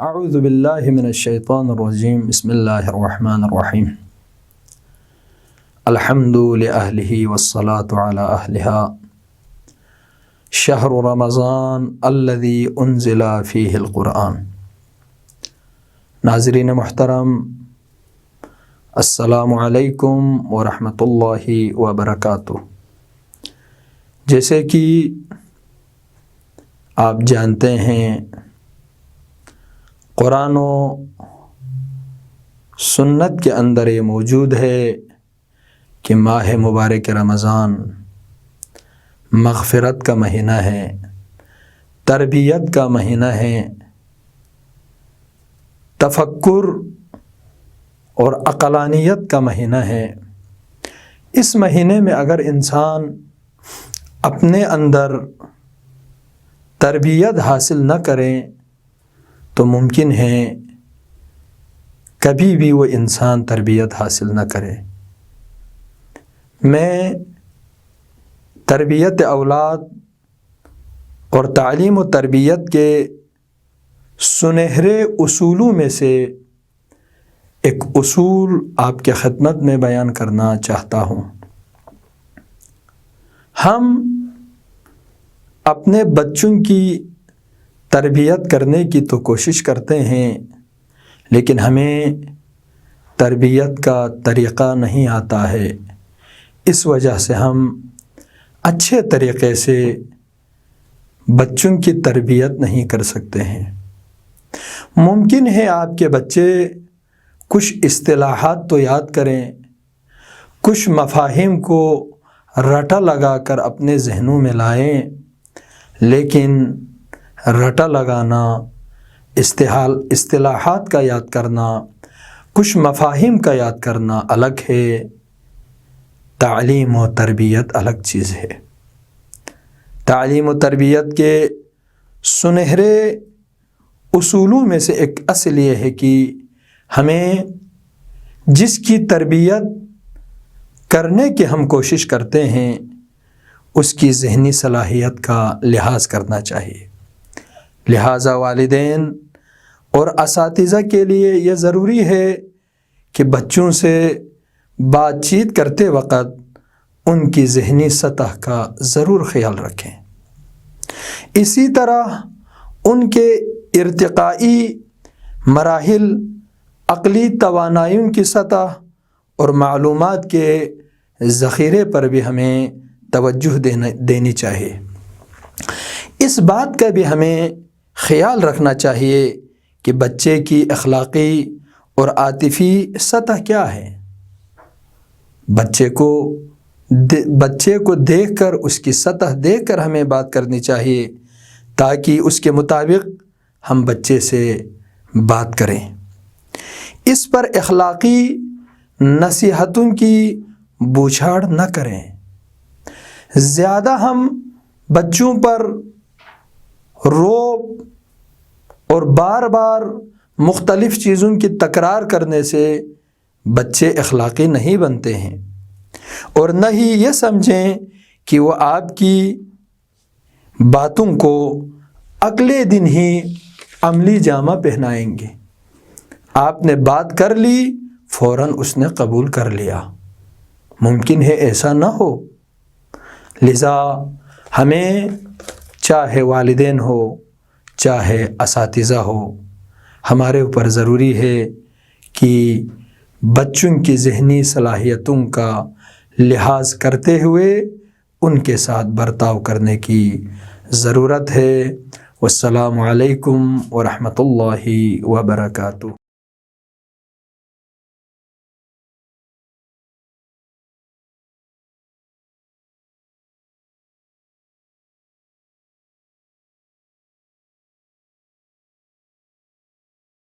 اعوذ باللہ من الشیطان الرجیم بسم اللہ الرحمن الرحیم الحمد لأہلہ والصلاة علی اہلہا شہر رمضان الذی انزل فیہ القرآن۔ ناظرین محترم، السلام علیکم ورحمۃ اللہ وبرکاتہ۔ جیسے کہ آپ جانتے ہیں، قرآن و سنت کے اندر یہ موجود ہے کہ ماہ مبارک رمضان مغفرت کا مہینہ ہے، تربیت کا مہینہ ہے، تفکر اور عقلانیت کا مہینہ ہے۔ اس مہینے میں اگر انسان اپنے اندر تربیت حاصل نہ کریں تو ممکن ہے کبھی بھی وہ انسان تربیت حاصل نہ کرے۔ میں تربیت اولاد اور تعلیم و تربیت کے سنہرے اصولوں میں سے ایک اصول آپ کے خدمت میں بیان کرنا چاہتا ہوں۔ ہم اپنے بچوں کی تربیت کرنے کی تو کوشش کرتے ہیں، لیکن ہمیں تربیت کا طریقہ نہیں آتا ہے۔ اس وجہ سے ہم اچھے طریقے سے بچوں کی تربیت نہیں کر سکتے ہیں۔ ممکن ہے آپ کے بچے کچھ اصطلاحات تو یاد کریں، کچھ مفاہیم کو رٹا لگا کر اپنے ذہنوں میں لائیں، لیکن رٹا لگانا، اصطلاحات کا یاد کرنا، کچھ مفاہیم کا یاد کرنا الگ ہے، تعلیم و تربیت الگ چیز ہے۔ تعلیم و تربیت کے سنہرے اصولوں میں سے ایک اصل یہ ہے کہ ہمیں جس کی تربیت کرنے کی ہم کوشش کرتے ہیں اس کی ذہنی صلاحیت کا لحاظ کرنا چاہیے۔ لہٰذا والدین اور اساتذہ کے لیے یہ ضروری ہے کہ بچوں سے بات چیت کرتے وقت ان کی ذہنی سطح کا ضرور خیال رکھیں۔ اسی طرح ان کے ارتقائی مراحل، عقلی توانائیوں کی سطح اور معلومات کے ذخیرے پر بھی ہمیں توجہ دینی چاہیے۔ اس بات کا بھی ہمیں خیال رکھنا چاہیے کہ بچے کی اخلاقی اور عاطفی سطح کیا ہے۔ بچے کو دیکھ کر، اس کی سطح دیکھ کر ہمیں بات کرنی چاہیے تاکہ اس کے مطابق ہم بچے سے بات کریں۔ اس پر اخلاقی نصیحتوں کی بوچھاڑ نہ کریں۔ زیادہ ہم بچوں پر روب اور بار بار مختلف چیزوں کی تکرار کرنے سے بچے اخلاقی نہیں بنتے ہیں، اور نہ ہی یہ سمجھیں کہ وہ آپ کی باتوں کو اگلے دن ہی عملی جامہ پہنائیں گے۔ آپ نے بات کر لی، فوراً اس نے قبول کر لیا، ممکن ہے ایسا نہ ہو۔ لذا ہمیں چاہے والدین ہو، چاہے اساتذہ ہو، ہمارے اوپر ضروری ہے کہ بچوں کی ذہنی صلاحیتوں کا لحاظ کرتے ہوئے ان کے ساتھ برتاؤ کرنے کی ضرورت ہے۔ والسلام علیکم ورحمۃ اللہ وبرکاتہ۔